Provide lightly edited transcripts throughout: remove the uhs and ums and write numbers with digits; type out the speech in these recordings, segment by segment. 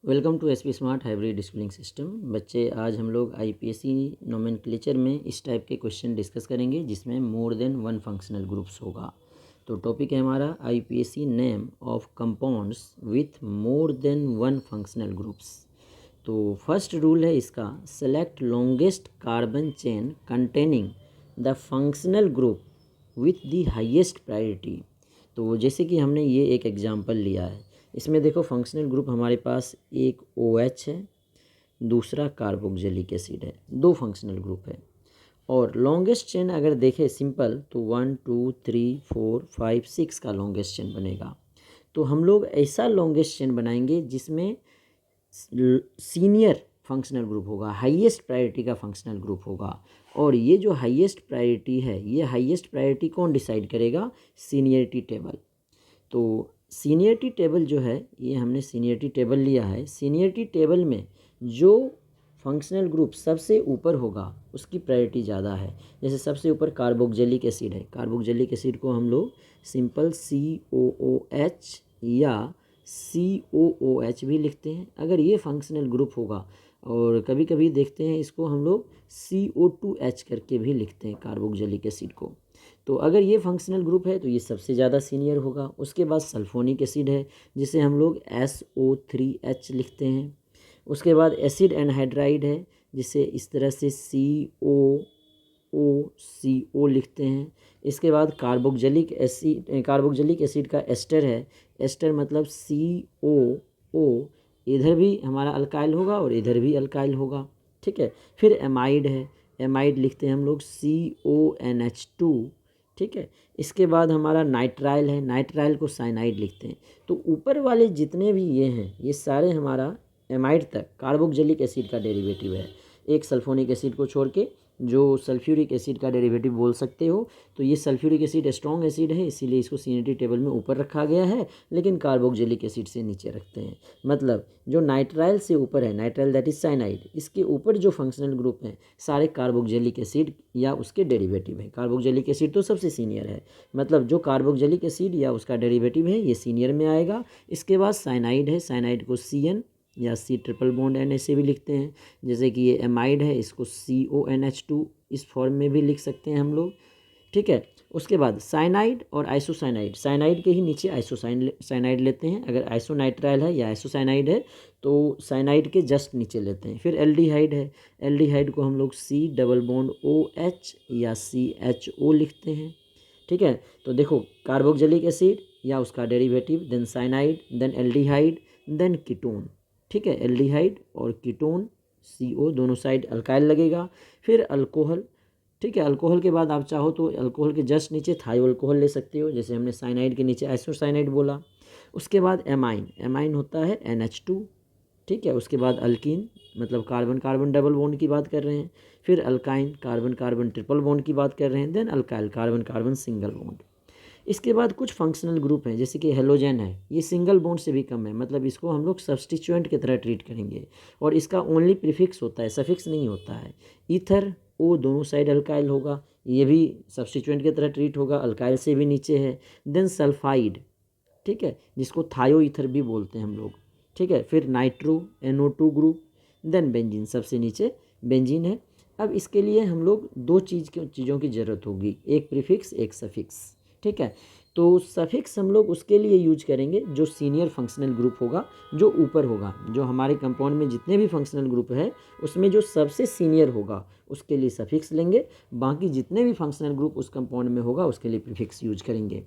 Welcome to SP smart hybrid schooling system. बच्चे, आज हम लोग आईपीएससी नोमेनक्लेचर में इस टाइप के क्वेश्चन डिस्कस करेंगे जिसमें more than one functional groups होगा। तो टॉपिक है हमारा IPSC name of compounds with more than one functional groups. तो फर्स्ट रूल है इसका, select longest carbon chain containing the functional group with the highest priority. तो जैसे कि हमने ये एक एग्जांपल लिया है, इसमें देखो फंक्शनल ग्रुप हमारे पास एक OH है, दूसरा कार्बोक्सिलिक एसिड है, दो फंक्शनल ग्रुप है। और लॉन्गेस्ट चेन अगर देखें सिंपल तो 1 2 3 4 5 6 का लॉन्गेस्ट चेन बनेगा। तो हम लोग ऐसा लॉन्गेस्ट चेन बनाएंगे जिसमें सीनियर फंक्शनल ग्रुप होगा, हाईएस्ट प्रायोरिटी का फंक्शनल ग्रुप होगा। और ये जो हाईएस्ट प्रायोरिटी है, ये हाईएस्ट प्रायोरिटी कौन डिसाइड करेगा? Seniority table. तो सीनियरिटी टेबल जो है, ये हमने सीनियरिटी टेबल लिया है। सीनियरिटी टेबल में जो फंक्शनल ग्रुप सबसे ऊपर होगा उसकी प्रायोरिटी ज़्यादा है। जैसे सबसे ऊपर कार्बोक्सिलिक एसिड है, कार्बोक्सिलिक एसिड को हम लोग सिंपल COOH या COOH भी लिखते हैं अगर ये फंक्शनल ग्रुप होगा। और कभी कभी देखते हैं इसको हम लोग CO2H करके भी लिखते हैं कार्बोक्सिलिक एसिड को। तो अगर ये फंक्शनल ग्रुप है तो ये सबसे ज़्यादा सीनियर होगा। उसके बाद सल्फोनिक एसिड है जिसे हम लोग SO3H लिखते हैं। उसके बाद एसिड एनहाइड्राइड है जिसे इस तरह से COOCO लिखते हैं। इसके बाद कार्बोक्सिलिक एसिड का एस्टर है, एस्टर मतलब COO, इधर भी हमारा अल्काइल होगा और इधर भी अल्काइल होगा। ठीक है। फिर एमाइड है, एमाइड लिखते हैं हम लोग CONH2। ठीक है। इसके बाद हमारा नाइट्राइल है, नाइट्राइल को साइनाइड लिखते हैं। तो ऊपर वाले जितने भी ये हैं, ये सारे हमारा एमाइड तक कार्बोक्सिलिक एसिड का डेरिवेटिव है, एक सल्फोनिक एसिड को छोड़ के जो सल्फ्यूरिक एसिड का डेरिवेटिव बोल सकते हो। तो ये सल्फ्यूरिक एसिड स्ट्रॉन्ग एसिड है, इसीलिए इसको सीनियरिटी टेबल में ऊपर रखा गया है, लेकिन कार्बोक्सिलिक एसिड से नीचे रखते हैं। मतलब जो नाइट्राइल से ऊपर है, नाइट्राइल दैट इज साइनाइड, इसके ऊपर जो फंक्शनल ग्रुप हैं सारे कार्बोक्सिलिक एसिड या उसके डेरिवेटिव है। कार्बोक्सिलिक एसिड तो सबसे सीनियर है, मतलब जो कार्बोक्सिलिक एसिड या उसका डेरिवेटिव है ये सीनियर में आएगा। इसके बाद साइनाइड है, साइनाइड को CN या C ट्रिपल बॉन्ड N ऐसे भी लिखते हैं। जैसे कि ये एमाइड है, इसको CONH2 इस फॉर्म में भी लिख सकते हैं हम लोग। ठीक है। उसके बाद साइनाइड और आइसोसाइनाइड, साइनाइड के ही नीचे आइसोसाइनाइड लेते हैं। अगर आइसोनाइट्राइल है या आइसोसाइनाइड है तो साइनाइड के जस्ट नीचे लेते हैं। फिर एल्डिहाइड है, एल्डिहाइड को हम लोग C डबल बॉन्ड OH या CHO लिखते हैं। ठीक है। तो देखो कार्बोक्सिलिक एसिड या उसका derivative, then cyanide, then aldehyde, then ketone. ठीक है। एल्डिहाइड और कीटोन CO दोनों साइड अल्काइल लगेगा। फिर अल्कोहल। ठीक है। अल्कोहल के बाद आप चाहो तो अल्कोहल के जस्ट नीचे थायो अल्कोहल ले सकते हो, जैसे हमने साइनाइड के नीचे आइसोसाइनाइड बोला। उसके बाद एमाइन, एमाइन होता है NH2। ठीक है। उसके बाद अल्कीन, मतलब कार्बन कार्बन डबल बॉन्ड की बात कर रहे हैं। फिर alkyne, carbon carbon triple bond की बात कर रहे हैं। Then alkyl, carbon carbon single bond. इसके बाद कुछ फंक्शनल ग्रुप हैं जैसे कि हेलोजन है, ये सिंगल बॉन्ड से भी कम है, मतलब इसको हम लोग सब्सटीट्यूएंट की तरह ट्रीट करेंगे और इसका ओनली प्रीफिक्स होता है, सफिक्स नहीं होता है। ईथर O दोनों साइड अल्काइल होगा, ये भी सब्सटीट्यूएंट की तरह ट्रीट होगा, अल्काइल से भी नीचे है। देन सल्फाइड, ठीक है, जिसको थायो ईथर भी बोलते हैं हम लोग। ठीक है। फिर nitro NO2 group, then benzene, सबसे नीचे बेंजीन है। अब इसके लिए हम लोग दो चीज़ों की ज़रूरत होगी, एक प्रीफिक्स एक सफिक्स। ठीक है। तो सफिक्स हम लोग उसके लिए यूज करेंगे जो सीनियर फंक्शनल ग्रुप होगा, जो ऊपर होगा, जो हमारे कंपाउंड में जितने भी फंक्शनल ग्रुप है उसमें जो सबसे सीनियर होगा उसके लिए सफिक्स लेंगे। बाकी जितने भी फंक्शनल ग्रुप उस कंपाउंड में होगा उसके लिए प्रीफिक्स यूज करेंगे।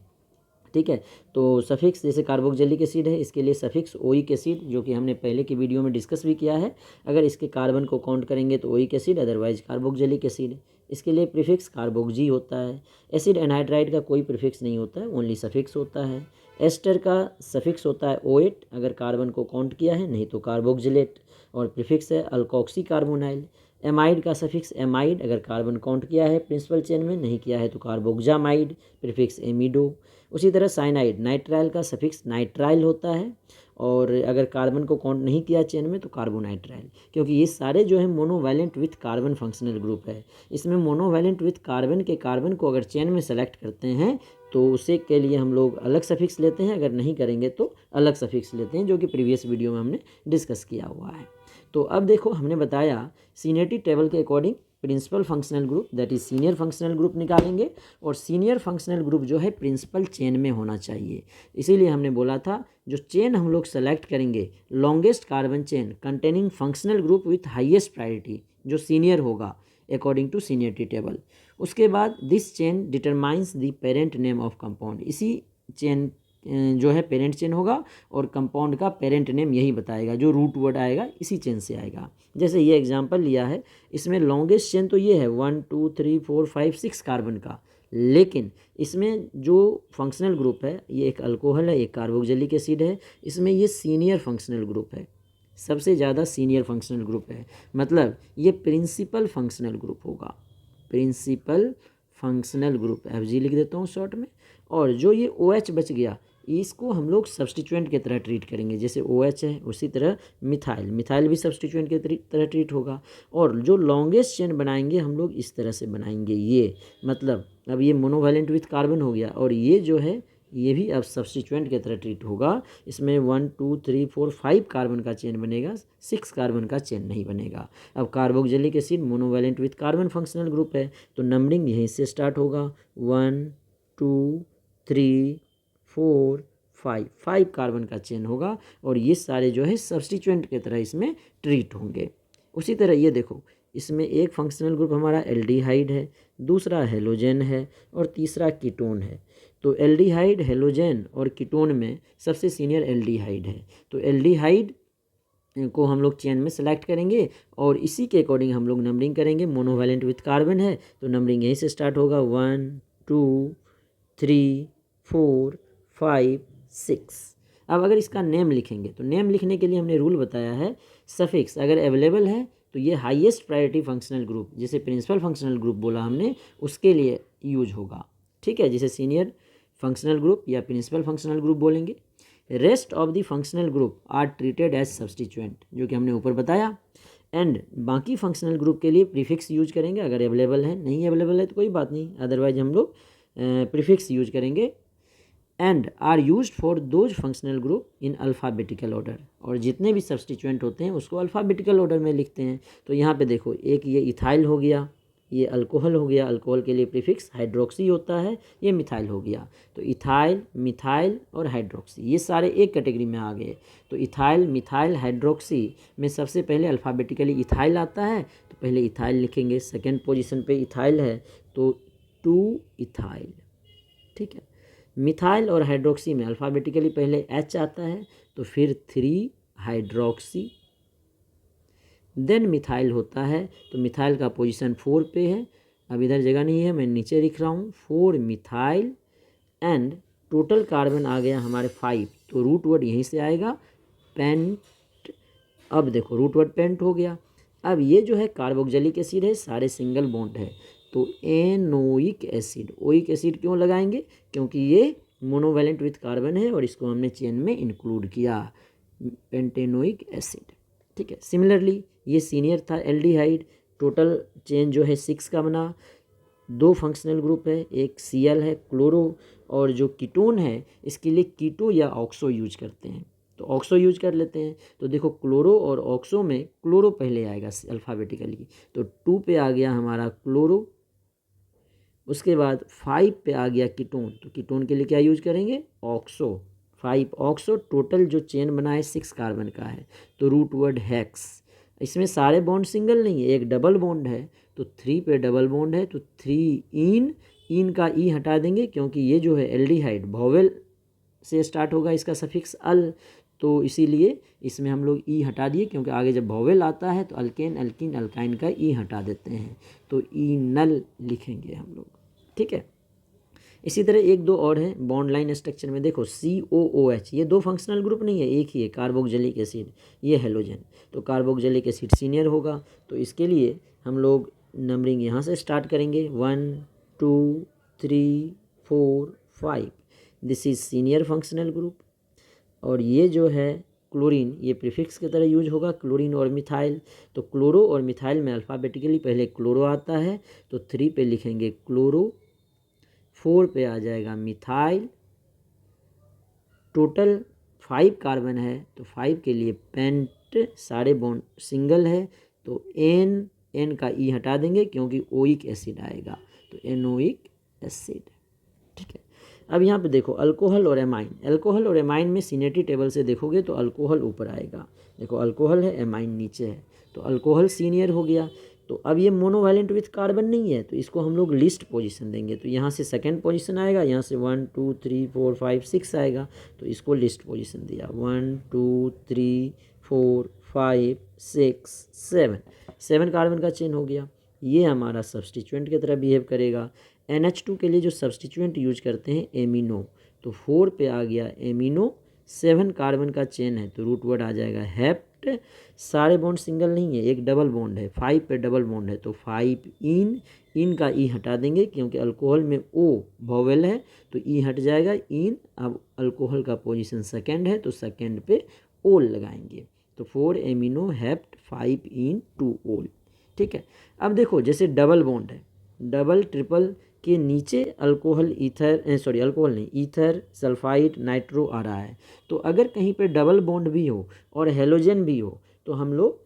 ठीक है। तो सफिक्स जैसे कार्बोक्सिलिक एसिड है, इसके लिए सफिक्स ओइक एसिड, जो कि हमने पहले की वीडियो में डिस्कस भी किया है। अगर इसके कार्बन को काउंट करेंगे तो oic acid, otherwise carboxylic acid. इसके लिए प्रीफिक्स कार्बोक्जी होता है। एसिड एनहाइड्राइड का कोई प्रीफिक्स नहीं होता है, ओनली सफिक्स होता है। एस्टर का सफिक्स होता है OH अगर कार्बन को काउंट किया है, नहीं तो कार्बोक्सिलेट, और प्रीफिक्स है अल्कोक्सी कार्बोनाइल। एमाइड का सफिक्स एमाइड अगर कार्बन काउंट किया है प्रिंसिपल चेन में, नहीं किया है तो कार्बोक्जामाइड, प्रीफिक्स एमिडो। उसी तरह साइनाइड, नाइट्राइल का सफिक्स नाइट्राइल होता है, और अगर कार्बन को काउंट नहीं किया चेन में तो कार्बोनाइट्राइल, क्योंकि ये सारे जो है monovalent with carbon functional group है। इसमें मोनोवैलेंट विथ कार्बन के कार्बन को अगर चेन में सेलेक्ट करते हैं तो उसे के लिए हम लोग अलग सफिक्स लेते हैं, अगर नहीं करेंगे तो अलग सफिक्स लेते हैं, जो कि प्रीवियस वीडियो में हमने डिस्कस किया हुआ है। तो अब देखो हमने बताया सीनियरिटी टेबल के according principal functional group that is senior functional group निकालेंगे, और सीनियर फंक्शनल ग्रुप जो है प्रिंसिपल चेन में होना चाहिए। इसीलिए हमने बोला था जो चेन हम लोग सेलेक्ट करेंगे longest carbon chain containing functional group with highest priority, जो सीनियर होगा अकॉर्डिंग टू सीनियरिटी टेबल। उसके बाद this chain determines the parent name of compound, इसी चेन जो है पेरेंट चेन होगा और कंपाउंड का पेरेंट नेम यही बताएगा, जो रूट वर्ड आएगा इसी चेन से आएगा। जैसे ये एग्जांपल लिया है, इसमें लॉन्गेस्ट चेन तो ये है 1 2 3 4 5 6 कार्बन का, लेकिन इसमें जो फंक्शनल ग्रुप है ये एक अल्कोहल है, एक कार्बोक्सिलिक एसिड है, इसमें ये सीनियर फंक्शनल ग्रुप है, सबसे ज़्यादा सीनियर फंक्शनल ग्रुप है, मतलब ये प्रिंसिपल फंक्शनल ग्रुप होगा, प्रिंसिपल फंक्शनल ग्रुप, FG लिख देता हूँ शॉर्ट में। और जो ये OH बच गया इसको हम लोग सब्सटीट्यूएंट की तरह ट्रीट करेंगे, जैसे OH है उसी तरह मिथाइल भी सब्सटीट्यूएंट की तरह ट्रीट होगा। और जो लॉन्गेस्ट चेन बनाएंगे हम लोग इस तरह से बनाएंगे, ये मतलब अब ये मोनोवैलेंट विथ कार्बन हो गया, और ये जो है ये भी अब सब्सटीट्यूएंट की तरह ट्रीट होगा। इसमें 1 2 3 4 5 कार्बन का चेन बनेगा, 6 कार्बन का चेन नहीं बनेगा। अब carboxylic acid monovalent with carbon functional group है, तो नंबरिंग यहीं से स्टार्ट होगा 1 2 3 4 5 कार्बन का चेन होगा, और ये सारे जो है सब्सटीट्यूएंट की तरह इसमें ट्रीट होंगे। उसी तरह ये देखो इसमें एक फंक्शनल ग्रुप हमारा एल्डिहाइड है, दूसरा हेलोजन है, और तीसरा कीटोन है। तो एल्डिहाइड, हेलोजन और कीटोन में सबसे सीनियर एल्डिहाइड है, तो एल्डिहाइड को हम लोग चेन में सेलेक्ट करेंगे और इसी के अकॉर्डिंग हम लोग नंबरिंग करेंगे। मोनोवैलेंट विथ कार्बन है तो नंबरिंग यहीं से स्टार्ट होगा 1 2 3 4 5 6। अब अगर इसका नेम लिखेंगे तो नेम लिखने के लिए हमने रूल बताया है, सफिक्स अगर अवेलेबल है तो ये हाईएस्ट प्रायोरिटी फंक्शनल ग्रुप, जैसे प्रिंसिपल फंक्शनल ग्रुप बोला हमने, उसके लिए यूज होगा, ठीक है, जैसे सीनियर फंक्शनल ग्रुप या प्रिंसिपल फंक्शनल ग्रुप बोलेंगे। Rest of the functional group are treated as substituent, जो कि हमने ऊपर बताया। एंड बाकी फंक्शनल ग्रुप के लिए प्रीफिक्स यूज करेंगे, अगर अवेलेबल है, नहीं अवेलेबल है तो कोई बात नहीं, अदरवाइज हम लोग प्रीफिक्स यूज करेंगे। And are used for those functional group in alphabetical order, और जितने भी सब्सटीट्यूएंट होते हैं उसको अल्फ़ाबेटिकल ऑर्डर में लिखते हैं। तो यहाँ पे देखो एक ये इथाइल हो गया, ये अल्कोहल हो गया, अल्कोहल के लिए प्रीफिक्स हाइड्रोक्सी होता है, ये मिथाइल हो गया। तो इथाइल, मिथाइल और हाइड्रोक्सी ये सारे एक कैटेगरी में आ गए। तो इथाइल, मिथाइल, हाइड्रोक्सी में सबसे पहले अल्फ़ाबेटिकली इथाइल आता है, तो पहले इथाइल लिखेंगे, सेकेंड पोजीशन पे इथाइल है तो 2 इथाइल, ठीक है। मिथाइल और हाइड्रोक्सी में अल्फ़ाबेटिकली पहले H आता है तो फिर 3 हाइड्रोक्सी, देन मिथाइल होता है, तो मिथाइल का पोजीशन 4 पे है, अब इधर जगह नहीं है मैं नीचे लिख रहा हूँ 4 मिथाइल, एंड टोटल कार्बन आ गया हमारे 5, तो रूट वर्ड यहीं से आएगा पेंट। अब देखो रूट वर्ड पेंट हो गया। अब ये जो है कार्बोक्सिलिक एसिड है, सारे सिंगल बॉन्ड है, तो एनोइक एसिड, ओइक एसिड क्यों लगाएंगे, क्योंकि ये मोनोवैलेंट विथ कार्बन है और इसको हमने चेन में इंक्लूड किया, पेंटेनोइक एसिड, ठीक है। सिमिलरली ये सीनियर था एल्डिहाइड, टोटल चेन जो है 6 का बना, 2 फंक्शनल ग्रुप है, एक Cl है क्लोरो, और जो कीटोन है इसके लिए कीटो या ऑक्सो यूज करते हैं, तो ऑक्सो यूज कर लेते हैं। तो देखो क्लोरो और ऑक्सो में क्लोरो पहले आएगा अल्फ़ाबेटिकली, तो 2 पे आ गया हमारा क्लोरो, उसके बाद 5 पे आ गया कीटोन, तो कीटोन के लिए क्या यूज करेंगे, ऑक्सो, 5 ऑक्सो। टोटल जो चेन बना है 6 कार्बन का है, तो रूट वर्ड हेक्स। इसमें सारे बॉन्ड सिंगल नहीं है, एक डबल बॉन्ड है, तो 3 पे डबल बॉन्ड है, तो 3 इन का ई हटा देंगे क्योंकि ये जो है एल्डिहाइड वॉवेल से स्टार्ट होगा, इसका सफिक्स अल, तो इसीलिए इसमें हम लोग ई हटा दिए, क्योंकि आगे जब वॉवेल आता है तो अल्केन, अल्किन, अल्काइन का ई हटा देते हैं, तो ई नल लिखेंगे हम लोग, ठीक है। इसी तरह एक दो और हैं बॉन्ड लाइन स्ट्रक्चर में, देखो COOH, ये 2 फंक्शनल ग्रुप नहीं है, एक ही है, कार्बोक्सिलिक एसिड, ये हेलोजन, तो कार्बोक्सिलिक एसिड सीनियर होगा, तो इसके लिए हम लोग नंबरिंग यहाँ से स्टार्ट करेंगे 1 2 3 4 5, this is senior functional group. और ये जो है क्लोरीन, ये प्रीफिक्स की तरह यूज होगा, क्लोरीन और मिथाइल, तो क्लोरो और मिथाइल में अल्फ़ाबेटिकली पहले क्लोरो आता है, तो 3 पे लिखेंगे क्लोरो, 4 पे आ जाएगा मिथाइल। टोटल 5 कार्बन है तो 5 के लिए पेंट, सारे बॉन्ड सिंगल है तो एन का ई हटा देंगे क्योंकि ओइक एसिड आएगा, तो एनोइक एसिड। ठीक है, अब यहाँ पे देखो अल्कोहल और एमाइन। अल्कोहल और एमाइन में सिनेटी टेबल से देखोगे तो अल्कोहल ऊपर आएगा। देखो अल्कोहल है, एमाइन नीचे है, तो अल्कोहल सीनियर हो गया। तो अब ये मोनोवैलेंट विथ कार्बन नहीं है तो इसको हम लोग लिस्ट पोजीशन देंगे। तो यहाँ से सेकंड पोजीशन आएगा, यहाँ से 1 2 3 4 5 6 आएगा, तो इसको लिस्ट पोजीशन दिया 1 2 3 4 5 6 7। 7 कार्बन का चेन हो गया। ये हमारा सब्सटीट्यूएंट की तरह बिहेव करेगा। NH2 के लिए जो सब्सटीट्यूएंट यूज करते हैं एमिनो, तो 4 पे आ गया एमिनो। 7 कार्बन का चेन है तो रूट वर्ड आ जाएगा हेप्ट। सारे बॉन्ड सिंगल नहीं है, एक डबल बॉन्ड है, 5 पे डबल बॉन्ड है तो 5 इन का ई हटा देंगे क्योंकि अल्कोहल में ओ वोवेल है तो ई हट जाएगा इन। अब अल्कोहल का पोजीशन सेकंड है तो सेकंड पे ओल लगाएंगे, तो 4 एमिनो हेप्ट 5 इन 2 ओल। ठीक है, अब देखो जैसे डबल बॉन्ड है, डबल ट्रिपल के नीचे अल्कोहल ईथर अल्कोहल नहीं ईथर सल्फाइड नाइट्रो आ रहा है, तो अगर कहीं पे डबल बॉन्ड भी हो और हेलोजन भी हो तो हम लोग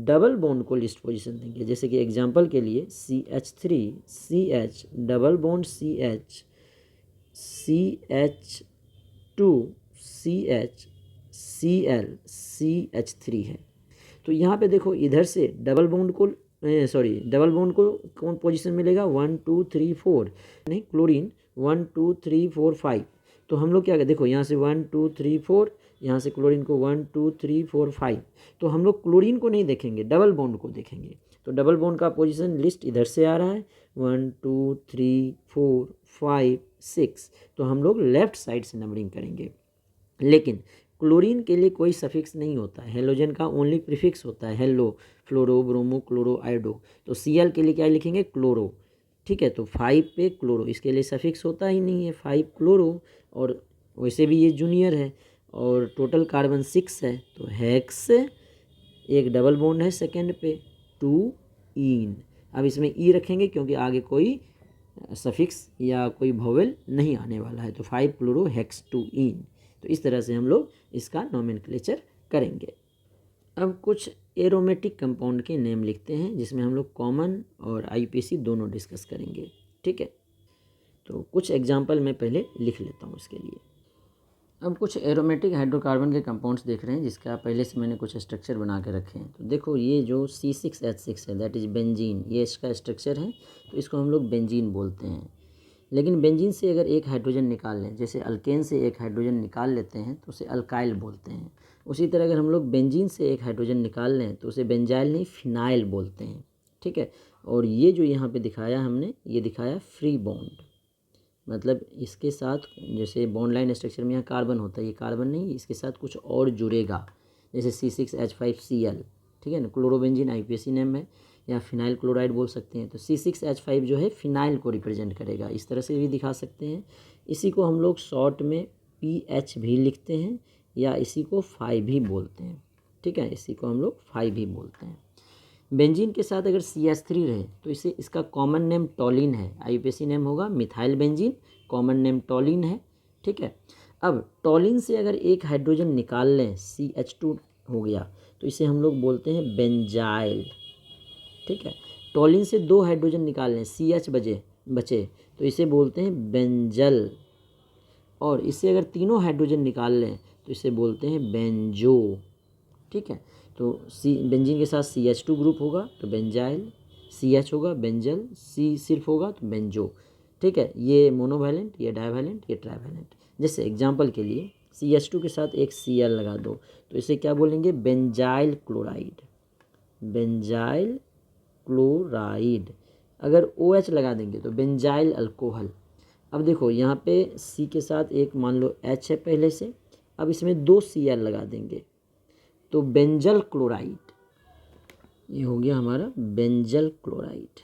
डबल बॉन्ड को लिस्ट पोजीशन देंगे। जैसे कि एग्जांपल के लिए CH3 CH double bond CH CH2 CH Cl CH3 है। तो यहाँ पे देखो इधर से डबल बॉन्ड को डबल बॉन्ड को कौन पोजीशन मिलेगा 1 2 3 4 नहीं, क्लोरीन 1 2 3 4 5। तो हम लोग क्या करें, देखो यहाँ से 1 2 3 4, यहाँ से क्लोरीन को 1 2 3 4 5। तो हम लोग क्लोरीन को नहीं देखेंगे, डबल बॉन्ड को देखेंगे। तो डबल बॉन्ड का पोजीशन लिस्ट इधर से आ रहा है 1 2 3 4 5 6, तो हम लोग लेफ्ट साइड से नंबरिंग करेंगे। लेकिन क्लोरीन के लिए कोई सफिक्स नहीं होता है, हेलोजन का ओनली प्रीफिक्स होता है, हेलो फ्लोरो ब्रोमो क्लोरो आयोडो। तो Cl के लिए क्या लिखेंगे क्लोरो। ठीक है, तो 5 पे क्लोरो, इसके लिए सफिक्स होता ही नहीं है, 5 क्लोरो। और वैसे भी ये जूनियर है और टोटल कार्बन 6 है तो हेक्स, एक डबल बॉन्ड है सेकेंड पे 2 इन। अब इसमें ई रखेंगे क्योंकि आगे कोई सफिक्स या कोई वोवेल नहीं आने वाला है, तो 5 क्लोरो हेक्स 2 इन। तो इस तरह से हम लोग इसका नोमेनक्लेचर करेंगे। अब कुछ एरोमेटिक कंपाउंड के नेम लिखते हैं जिसमें हम लोग कॉमन और IUPAC दोनों डिस्कस करेंगे। ठीक है, तो कुछ एग्जांपल मैं पहले लिख लेता हूँ इसके लिए। अब कुछ एरोमेटिक हाइड्रोकार्बन के कंपाउंड्स देख रहे हैं जिसका पहले से मैंने कुछ स्ट्रक्चर बना के रखे हैं। तो देखो ये जो C6H6 है दैट इज़ बेंजीन, ये इसका स्ट्रक्चर है, तो इसको हम लोग बेंजीन बोलते हैं। लेकिन बेंजीन से अगर एक हाइड्रोजन निकाल लें, जैसे अल्केन से एक हाइड्रोजन निकाल लेते हैं तो उसे अल्काइल बोलते हैं। उसी तरह अगर हम लोग बेंजीन से एक हाइड्रोजन निकाल लें तो उसे बेंजाइल नहीं फिनाइल बोलते हैं। ठीक है, और ये जो यहाँ पे दिखाया हमने, ये दिखाया फ्री बॉन्ड, मतलब इसके साथ जैसे बॉन्ड लाइन स्ट्रक्चर में यहाँ कार्बन होता है, ये कार्बन नहीं, इसके साथ कुछ और जुड़ेगा, जैसे C6H5Cl। ठीक है ना, क्लोरोबेंजीन IUPAC नेम है, या फिनाइल क्लोराइड बोल सकते हैं। तो C6H5 जो है फिनाइल को रिप्रेजेंट करेगा, इस तरह से भी दिखा सकते हैं। इसी को हम लोग शॉर्ट में PH भी लिखते हैं या इसी को 5 भी बोलते हैं। ठीक है, इसी को हम लोग 5 भी बोलते हैं। बेंजीन के साथ अगर CH3 रहे तो इसे इसका कॉमन नेम टॉलिन है, IUPAC नेम होगा मिथाइल बेंजीन, कॉमन नेम टॉलिन है। ठीक है, अब टॉलिन से अगर एक हाइड्रोजन निकाल लें CH2 हो गया तो इसे हम लोग बोलते हैं बेंजाइल। ठीक है, टॉलिन से 2 हाइड्रोजन निकाल लें CH बचे तो इसे बोलते हैं बेंजल। और इससे अगर तीनों हाइड्रोजन निकाल लें तो इसे बोलते हैं बेंजो। ठीक है, तो बेंजीन के साथ CH2 ग्रुप होगा तो बेंजाइल, CH होगा बेंजल, C सिर्फ होगा तो बेंजो। ठीक है, ये मोनोवैलेंट, ये डाइवैलेंट, ये ट्राइवैलेंट। जैसे एग्जांपल के लिए CH2 के साथ एक Cl लगा दो तो इसे क्या बोलेंगे बेंजाइल क्लोराइड, बेंजाइल क्लोराइड। अगर OH लगा देंगे तो बेंजाइल अल्कोहल। अब देखो यहाँ पे C के साथ एक मान लो H है पहले से, अब इसमें 2 Cl लगा देंगे तो बेंजल क्लोराइड, ये हो गया हमारा बेंजल क्लोराइड।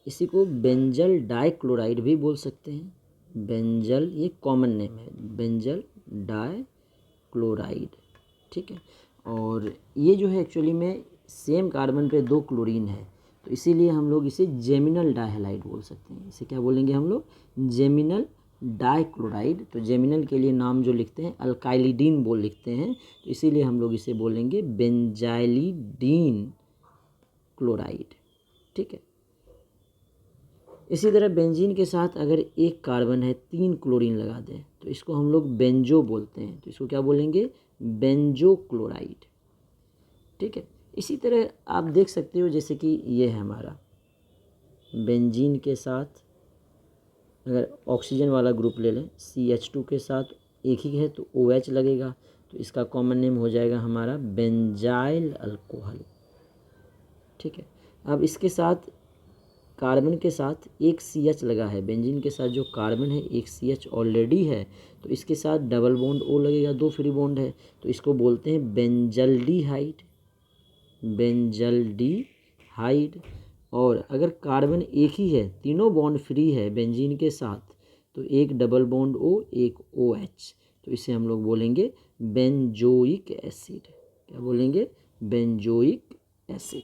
इसी को बेंजल डाइक्लोराइड भी बोल सकते हैं, बेंजल ये कॉमन नेम है, बेंजल डाइक्लोराइड। ठीक है, और ये जो है एक्चुअली में सेम कार्बन पे 2 क्लोरीन है तो इसीलिए हम लोग इसे जेमिनल डाइहैलाइड बोल सकते हैं। इसे क्या बोलेंगे हम लोग? Geminal dichloride. तो जेमिनल के लिए नाम जो लिखते हैं अल्काइलिडीन बोल लिखते हैं, तो इसीलिए हम लोग इसे बोलेंगे बेंजाइलिडीन क्लोराइड। ठीक है। इसी तरह बेंजीन के साथ अगर एक कार्बन है 3 क्लोरीन लगा दें तो इसको हम लोग बेंजो बोलते हैं। तो इसको क्या बोलेंगे? Benzo chloride. ठीक है। इसी तरह आप देख सकते हो जैसे कि ये है हमारा बेंजीन के साथ अगर ऑक्सीजन वाला ग्रुप ले लें CH2 के साथ एक ही है तो OH लगेगा, तो इसका कॉमन नेम हो जाएगा हमारा बेंजाइल अल्कोहल। ठीक है। अब इसके साथ कार्बन के साथ एक CH लगा है, बेंजीन के साथ जो कार्बन है एक CH ऑलरेडी है, तो इसके साथ डबल बॉन्ड O लगेगा, 2 फ्री बॉन्ड है, तो इसको बोलते हैं बेंजल्डिहाइड। बेंजल्डिहाइड। और अगर कार्बन एक ही है, तीनों बॉन्ड फ्री है बेंजीन के साथ, तो एक डबल बॉन्ड O एक OH, तो इसे हम लोग बोलेंगे बेंजोइक एसिड। क्या बोलेंगे? Benzoic acid.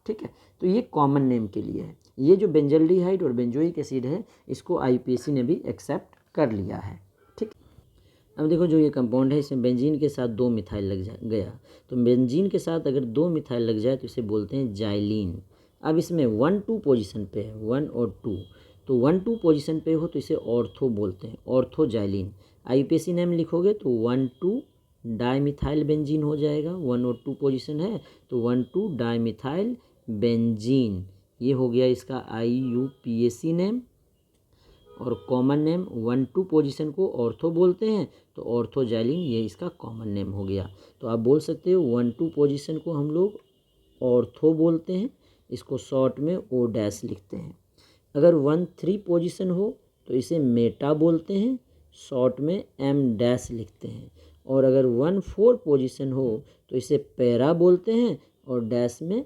ठीक है। तो ये कॉमन नेम के लिए है। ये जो बेंजल्डिहाइड और बेंजोइक एसिड है इसको IUPAC ने भी एक्सेप्ट कर लिया है। ठीक। अब देखो जो ये कंपाउंड है इसमें बेंजीन के साथ 2 मिथाइल लग गया, तो बेंजीन के साथ अगर 2 मिथाइल लग जाए तो इसे बोलते हैं जाइलीन। अब इसमें 1-2 पोजीशन पे है, 1 और 2, तो 1-2 पोजीशन पे हो तो इसे ऑर्थो बोलते हैं, ऑर्थो जाइलीन। IUPAC नेम लिखोगे तो 1,2 डाईमिथाइल बेंजीन हो जाएगा। 1 और 2 पोजीशन है तो 1,2 डाईमिथाइल बेंजीन, ये हो गया इसका IUPAC नेम। और कॉमन नेम 1-2 पोजीशन को ऑर्थो बोलते हैं तो ऑर्थोजाइलिन, ये इसका कॉमन नेम हो गया। तो आप बोल सकते हो 1-2 पोजीशन को हम लोग ऑर्थो बोलते हैं, इसको शॉर्ट में O- लिखते हैं। अगर 1-3 पोजीशन हो तो इसे मेटा बोलते हैं, शॉर्ट में M- लिखते हैं। और अगर 1-4 पोजीशन हो तो इसे पैरा बोलते हैं और डैश में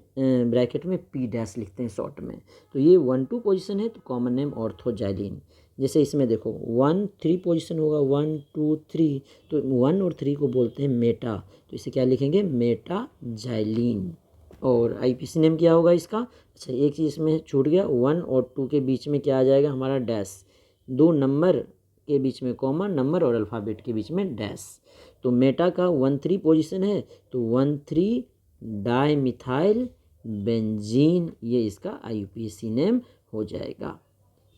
ब्रैकेट में P- लिखते हैं शॉर्ट में। तो ये 1-2 पोजीशन है तो कॉमन नेम ऑर्थोजाइलिन। जैसे इसमें देखो 1-3 पोजीशन होगा, 1-2-3, तो 1 और 3 को बोलते हैं मेटा, तो इसे क्या लिखेंगे? मेटाजाइलिन। और IUPAC नेम क्या होगा इसका? अच्छा एक चीज़ इसमें छूट गया, 1 और 2 के बीच में क्या आ जाएगा हमारा? डैश। 2 नंबर के बीच में कॉमा, नंबर और अल्फ़ाबेट के बीच में डैश। तो मेटा का 1-3 पोजीशन है तो 1,3 डाईमिथाइल बेंजीन, ये इसका IUPAC नेम हो जाएगा।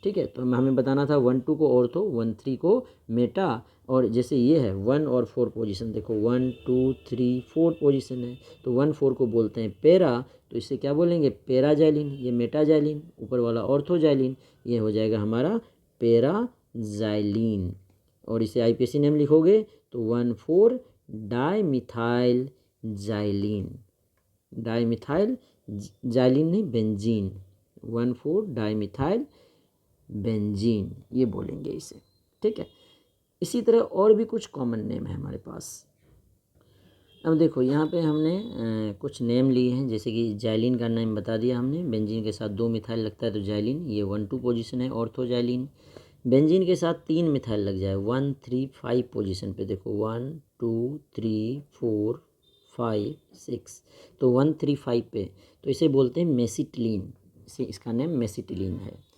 ठीक है। तो हमें बताना था 1-2 को ऑर्थो, 1-3 को मेटा। और जैसे ये है 1 और 4 पोजीशन, देखो 1-2-3-4 पोजीशन है तो 1-4 को बोलते हैं पैरा, तो इसे क्या बोलेंगे? पैराजाइलिन। ये मेटाजाइलिन, ऊपर वाला ऑर्थोजाइलिन, ये हो जाएगा हमारा पैराजाइलिन। और इसे IUPAC नेम लिखोगे तो 1,4 डाईमिथाइल जाइलिन। डाईमिथाइल जाइलिन नहीं, बेंजीन। 1,4 डाईमिथाइल बेंजीन, ये बोलेंगे इसे। ठीक है। इसी तरह और भी कुछ कॉमन नेम है हमारे पास। अब देखो यहाँ पे हमने कुछ नेम लिए हैं, जैसे कि जाइलिन का नेम बता दिया हमने, बेंजीन के साथ 2 मिथाइल लगता है तो जाइलिन, ये 1-2 पोजीशन है ऑर्थोजाइलिन। बेंजीन के साथ 3 मिथाइल लग जाए 1-3-5 पोजीशन पे, देखो 1-2-3-4-5-6, तो 1-3-5 पे, तो इसे बोलते हैं मेसिटिलीन। इसे इसका नेम मेसिटिलीन है।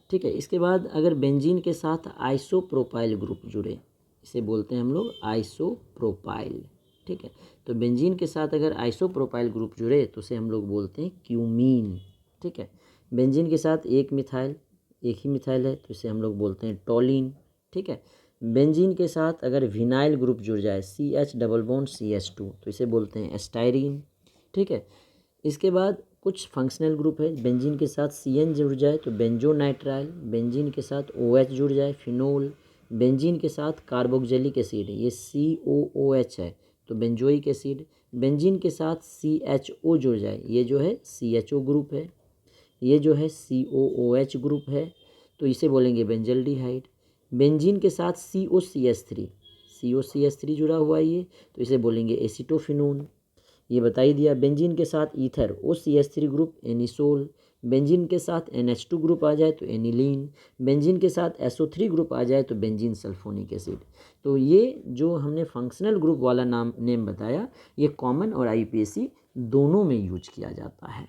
ठीक है। इसके बाद अगर बेंजीन के साथ आइसोप्रोपाइल ग्रुप जुड़े, इसे बोलते हैं हम लोग आइसोप्रोपाइल। ठीक है। तो बेंजीन के साथ अगर आइसोप्रोपाइल ग्रुप जुड़े तो उसे हम लोग बोलते हैं क्यूमीन। ठीक है। बेंजीन के साथ एक ही मिथाइल है तो इसे हम लोग बोलते हैं टॉलिन। ठीक है। बेंजीन के साथ अगर विनाइल ग्रुप जुड़ जाए CH डबल बॉन्ड CH2 तो इसे बोलते हैं एस्टाइरिन। ठीक है। इसके बाद कुछ फंक्शनल ग्रुप है, बेंजीन के साथ CN जुड़ जाए तो बेंजोनाइट्राइल, बेंजीन के साथ OH जुड़ जाए फिनोल, बेंजीन के साथ कार्बोक्जिलिक एसिड, ये COOH है तो बेंजोइक एसिड, बेंजीन के साथ CHO जुड़ जाए, ये जो है CHO ग्रुप है, ये जो है COOH ग्रुप है तो इसे बोलेंगे बेंजल्डिहाइड। बेंजीन के साथ COCH3 जुड़ा हुआ है ये, तो इसे बोलेंगे एसिटोफिनोन। ये बता ही दिया। बेंजीन के साथ ether OCH3 group anisole, benzene के साथ NH2 ग्रुप आ जाए तो एनिलीन, बेंजीन के साथ SO3 ग्रुप आ जाए तो बेंजीन सल्फोनिक एसिड। तो ये जो हमने फंक्शनल ग्रुप वाला नेम बताया, ये कॉमन और IUPAC दोनों में यूज किया जाता है।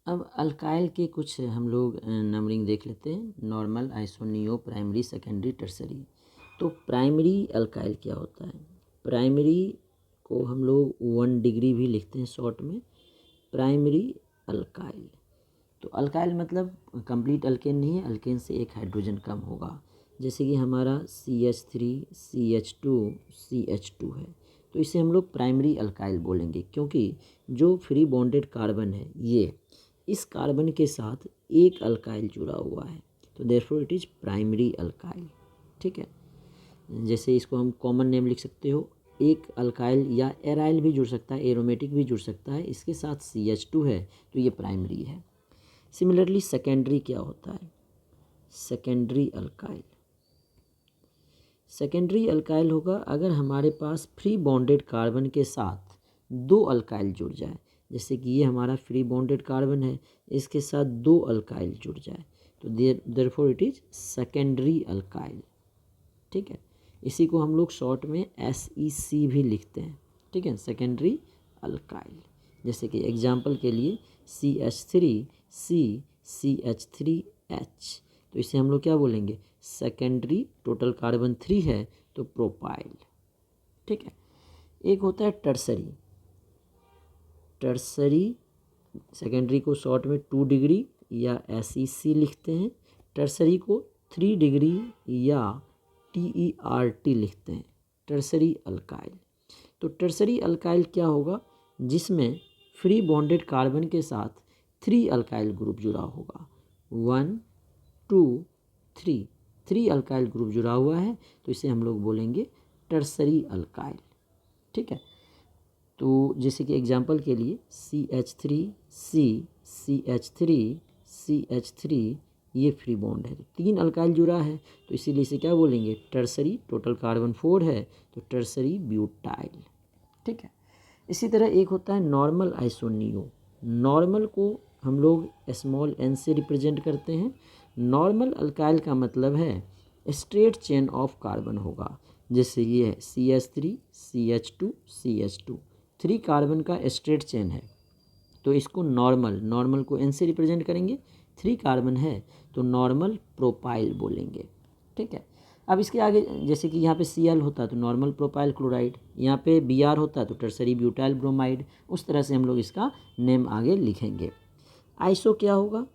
अब अल्काइल के कुछ हम लोग नंबरिंग देख लेते हैं, normal, iso, neo, primary, secondary, tertiary. तो प्राइमरी अल्काइल क्या होता है? प्राइमरी को हम लोग 1 डिग्री भी लिखते हैं शॉर्ट में, प्राइमरी अल्काइल। तो अल्काइल मतलब कंप्लीट अल्केन नहीं है, अल्केन से एक हाइड्रोजन कम होगा, जैसे कि हमारा CH3 CH2 CH2 है। तो इसे हम लोग प्राइमरी अल्काइल बोलेंगे, क्योंकि जो फ्री बॉन्डेड कार्बन है ये इस कार्बन के साथ एक अल्काइल जुड़ा हुआ है, तो therefore it is primary alkyl. ठीक है, जैसे इसको हम कॉमन नेम लिख सकते हो, एक अल्काइल या एराइल भी जुड़ सकता है, एरोमेटिक भी जुड़ सकता है, इसके साथ CH2 है तो ये प्राइमरी है। सिमिलरली सेकेंडरी क्या होता है? सेकेंडरी अल्काइल, सेकेंडरी अल्काइल होगा अगर हमारे पास फ्री बॉन्डेड कार्बन के साथ 2 अल्काइल जुड़ जाए, जैसे कि ये हमारा फ्री बॉन्डेड कार्बन है, इसके साथ 2 अल्काइल जुड़ जाए, तो therefore it is secondary alkyl. ठीक है, इसी को हम लोग शॉर्ट में SEC भी लिखते हैं। ठीक है, सेकेंडरी अल्काइल। जैसे कि एग्जांपल के लिए CH3C CH3H, तो इसे हम लोग क्या बोलेंगे? सेकेंडरी, टोटल कार्बन 3 है तो प्रोपाइल। ठीक है, एक होता है टर्सरी। टर्सरी सेकेंडरी को शॉर्ट में 2 डिग्री या SEC लिखते हैं, टर्सरी को 3 डिग्री या TERT लिखते हैं, टर्सरी अल्काइल। तो टर्सरी अल्काइल क्या होगा? जिसमें फ्री बॉन्डेड कार्बन के साथ 3 अल्काइल ग्रुप जुड़ा होगा, 1 2 3 अल्काइल ग्रुप जुड़ा हुआ है, तो इसे हम लोग बोलेंगे टर्सरी अल्काइल। ठीक है, तो जैसे कि एग्जांपल के लिए CH3C CH3 ये फ्री बॉन्ड है, तो 3 अल्काइल जुड़ा है, तो इसीलिए इसे क्या बोलेंगे? टर्सरी, टोटल कार्बन 4 है तो टर्सरी ब्यूटाइल। ठीक है, इसी तरह एक होता है नॉर्मल आइसोनियो। नॉर्मल को हम लोग स्मॉल n से रिप्रेजेंट करते हैं। नॉर्मल अल्काइल का मतलब है स्ट्रेट चेन ऑफ कार्बन होगा, जैसे ये है CH3 CH2 CH2, 3 कार्बन का स्ट्रेट चेन है, तो इसको नॉर्मल को n से रिप्रेजेंट करेंगे, 3 कार्बन है तो नॉर्मल प्रोपाइल बोलेंगे। ठीक है, अब इसके आगे जैसे कि यहाँ पे Cl होता है तो नॉर्मल प्रोपाइल क्लोराइड, यहाँ पे Br होता है तो टर्सरी ब्यूटाइल ब्रोमाइड, उस तरह से हम लोग इसका नेम आगे लिखेंगे। आइसो क्या होगा?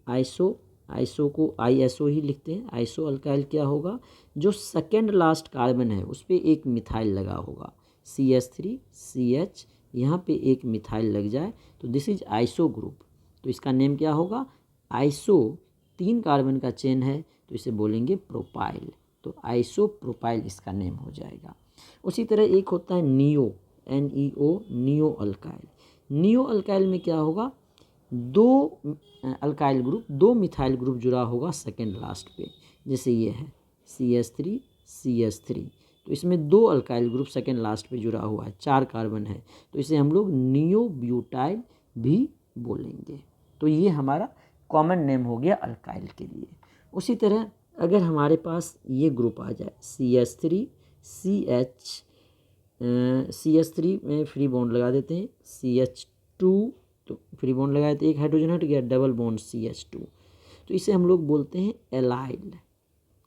आइसो को ISO ही लिखते हैं। आइसो अल्काइल क्या होगा? जो सेकेंड लास्ट कार्बन है उस पर एक मिथाइल लगा होगा, CH3 CH, यहाँ पे एक मिथाइल लग जाए तो दिस इज आइसो ग्रुप, तो इसका नेम क्या होगा? आइसो। 3 कार्बन का चेन है तो इसे बोलेंगे प्रोपाइल, तो आइसो प्रोपाइल इसका नेम हो जाएगा। उसी तरह एक होता है neo, NEO, neo alkyl. Neo alkyl में क्या होगा? 2 अल्काइल ग्रुप, 2 मिथाइल ग्रुप जुड़ा होगा सेकेंड लास्ट पे, जैसे ये है CH3 CH3, तो इसमें 2 अल्काइल ग्रुप सेकेंड लास्ट पे जुड़ा हुआ है, 4 कार्बन है, तो इसे हम लोग नियो ब्यूटाइल भी बोलेंगे। तो ये हमारा कॉमन नेम हो गया अल्काइल के लिए। उसी तरह अगर हमारे पास ये ग्रुप आ जाए CH3 CH3 में फ्री बॉन्ड लगा देते हैं, CH2 तो फ्री बॉन्ड लगाए तो एक हाइड्रोजन हट गया, डबल बॉन्ड CH2, तो इसे हम लोग बोलते हैं एलाइल।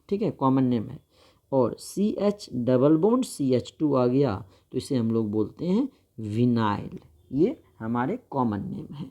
ठीक है, कॉमन नेम है। और CH डबल बॉन्ड CH2 आ गया तो इसे हम लोग बोलते हैं विनाइल। ये हमारे कॉमन नेम है।